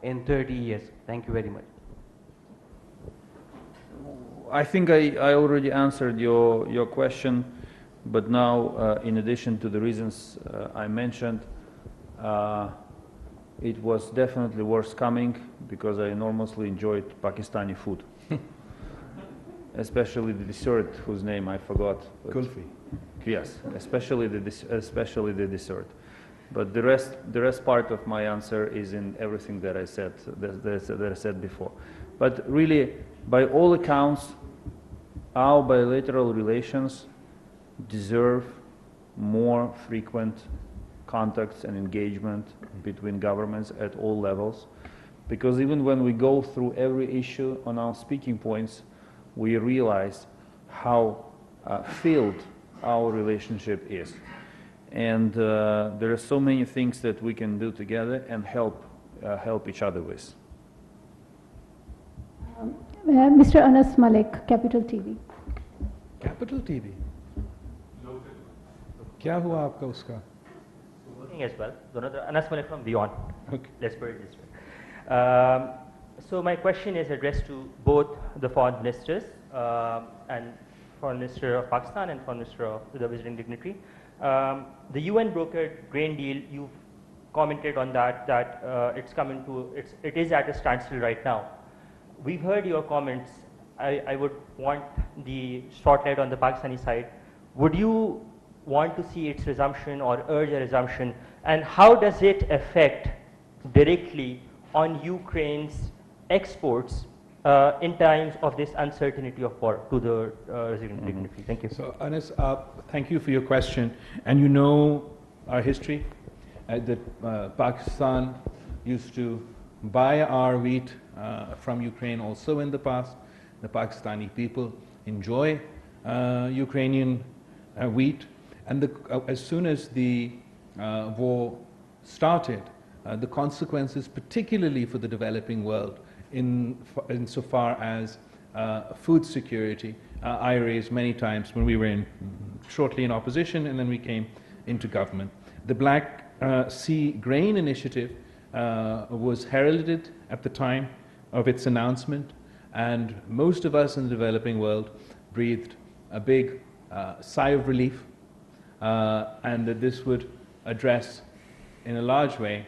in 30 years? Thank you very much. I think I already answered your question, but now, in addition to the reasons I mentioned, it was definitely worth coming because I enormously enjoyed Pakistani food, especially the dessert, whose name I forgot. Kulfi. Yes, especially the dessert. But the rest part of my answer is in everything that I said that I said before. But really, by all accounts, our bilateral relations deserve more frequent contacts and engagement between governments at all levels, because even when we go through every issue on our speaking points, we realize how filled our relationship is. And there are so many things that we can do together and help each other with. Mr. Anas Malik, Capital TV. Capital TV? क्या हुआ आपका उसका? Working as well. Anas Malik from Beyond. Okay. Let's put it this way. So my question is addressed to both the foreign ministers and Foreign Minister of Pakistan and Foreign Minister of the visiting dignitary. The UN brokered grain deal. You've commented on that it is at a standstill right now. We've heard your comments. I would want the spotlight on the Pakistani side. Would you want to see its resumption or urge a resumption? And how does it affect directly on Ukraine's exports in times of this uncertainty of war to the resident dignitary? Thank you. So, Anas, thank you for your question. And you know our history, that Pakistan used to buy our wheat from Ukraine also in the past. The Pakistani people enjoy Ukrainian wheat. And as soon as the war started, the consequences, particularly for the developing world, insofar as food security, I raised many times when we were shortly in opposition and then we came into government. The Black Sea Grain Initiative was heralded at the time of its announcement, and most of us in the developing world breathed a big sigh of relief, and that this would address in a large way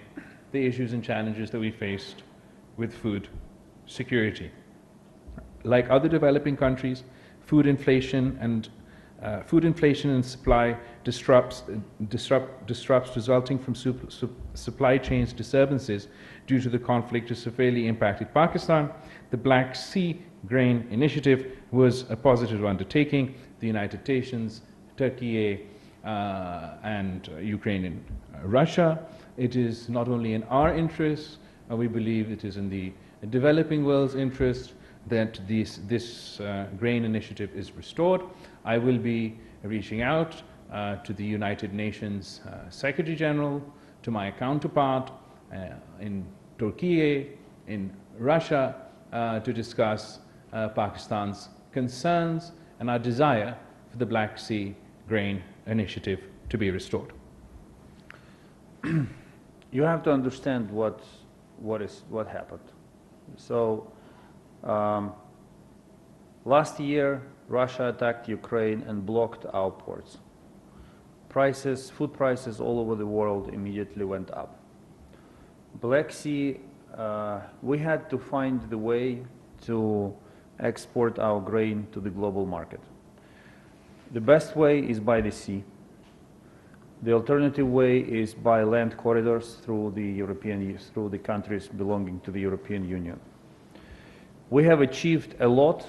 the issues and challenges that we faced with food security. Like other developing countries, food inflation and supply disrupts resulting from supply chains disturbances due to the conflict has severely impacted Pakistan. The Black Sea Grain Initiative was a positive undertaking. The United Nations, Turkey, and Ukraine and Russia. It is not only in our interest, we believe it is in the developing world's interest that this grain initiative is restored. I will be reaching out to the United Nations Secretary General, to my counterpart in Turkey, in Russia, to discuss Pakistan's concerns and our desire for the Black Sea Grain Initiative to be restored. You have to understand what happened. So last year, Russia attacked Ukraine and blocked our ports. Food prices all over the world immediately went up. Black Sea, we had to find the way to export our grain to the global market. The best way is by the sea. The alternative way is by land corridors through the countries belonging to the European Union. We have achieved a lot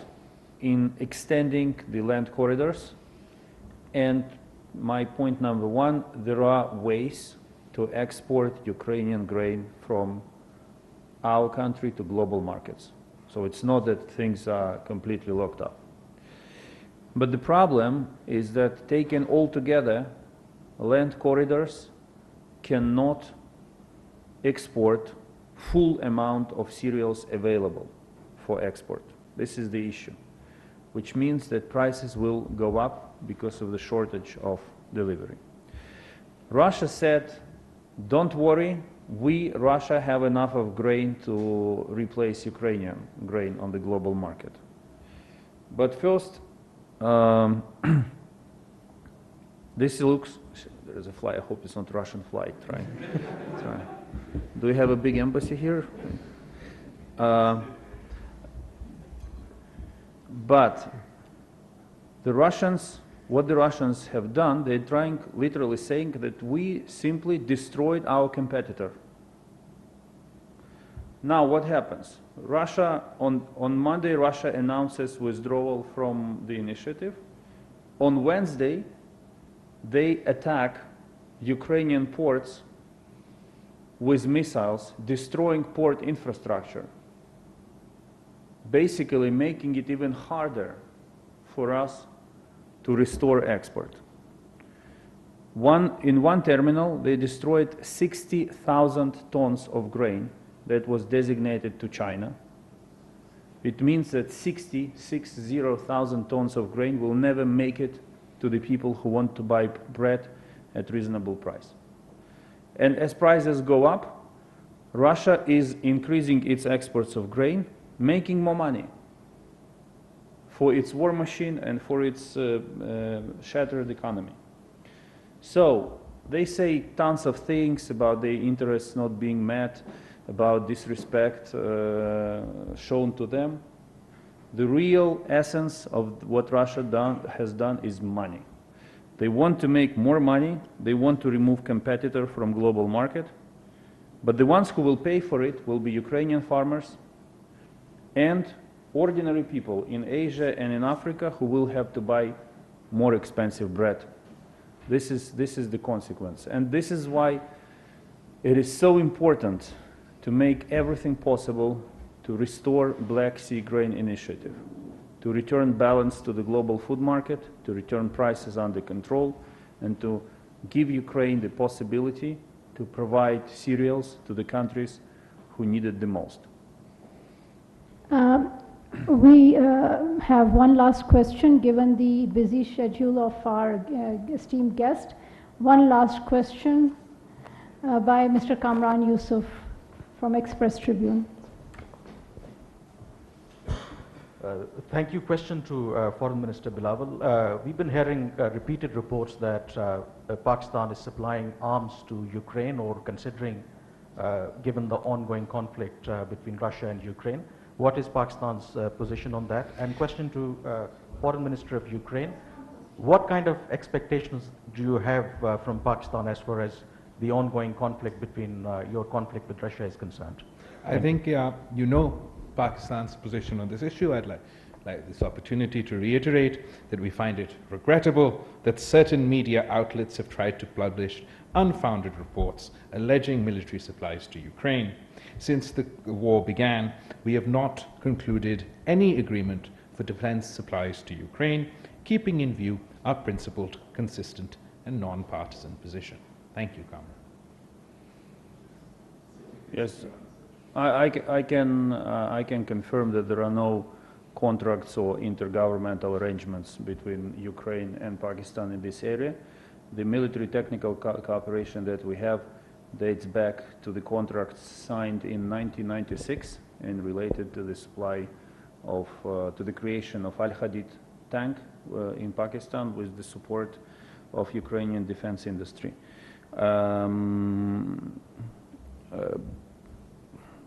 in extending the land corridors, and my point number one, there are ways to export Ukrainian grain from our country to global markets. So it's not that things are completely locked up. But the problem is that taken all together, land corridors cannot export full amount of cereals available for export. This is the issue, which means that prices will go up because of the shortage of delivery. Russia said, don't worry, Russia, have enough of grain to replace Ukrainian grain on the global market. But first, this looks, there's a flight, I hope it's not Russian flight, right? Sorry. Do we have a big embassy here? But the Russians, what the Russians have done, they're trying, literally saying that we simply destroyed our competitor. Now what happens? Russia, on Monday, Russia announces withdrawal from the initiative. On Wednesday, they attack Ukrainian ports with missiles, destroying port infrastructure, basically making it even harder for us to restore export. In one terminal, they destroyed 60,000 tons of grain that was designated to China. It means that 60,000 tons of grain will never make it to the people who want to buy bread at reasonable price. And as prices go up, Russia is increasing its exports of grain, making more money for its war machine and for its shattered economy. So they say tons of things about the interests not being met, about disrespect shown to them. The real essence of what Russia has done is money. They want to make more money. They want to remove competitor from global market. But the ones who will pay for it will be Ukrainian farmers and ordinary people in Asia and in Africa who will have to buy more expensive bread. This is the consequence. And this is why it is so important to make everything possible to restore Black Sea Grain Initiative, to return balance to the global food market, to return prices under control, and to give Ukraine the possibility to provide cereals to the countries who need it the most. We have one last question, given the busy schedule of our esteemed guest. One last question by Mr. Kamran Yusuf from Express Tribune. Thank you. Question to Foreign Minister Belavel. We've been hearing repeated reports that Pakistan is supplying arms to Ukraine or considering, given the ongoing conflict between Russia and Ukraine. What is Pakistan's position on that? And question to Foreign Minister of Ukraine. What kind of expectations do you have from Pakistan as far as the ongoing conflict between your conflict with Russia is concerned? I think you know Pakistan's position on this issue. I'd like this opportunity to reiterate that we find it regrettable that certain media outlets have tried to publish unfounded reports alleging military supplies to Ukraine. Since the war began, we have not concluded any agreement for defense supplies to Ukraine, keeping in view our principled, consistent, and non-partisan position. Thank you, Kamran. Yes, I can confirm that there are no contracts or intergovernmental arrangements between Ukraine and Pakistan in this area. The military technical cooperation that we have dates back to the contracts signed in 1996 and related to the supply of, to the creation of Al-Hadid tank in Pakistan with the support of Ukrainian defense industry.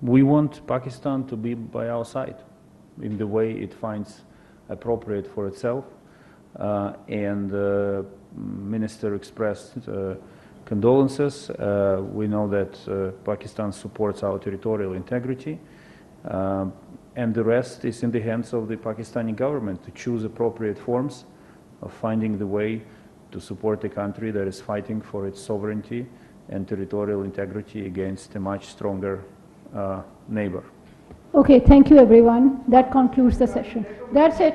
We want Pakistan to be by our side in the way it finds appropriate for itself. Minister expressed condolences. We know that Pakistan supports our territorial integrity, and the rest is in the hands of the Pakistani government to choose appropriate forms of finding the way to support a country that is fighting for its sovereignty and territorial integrity against a much stronger neighbor. Okay, thank you everyone. That concludes the session. That's it.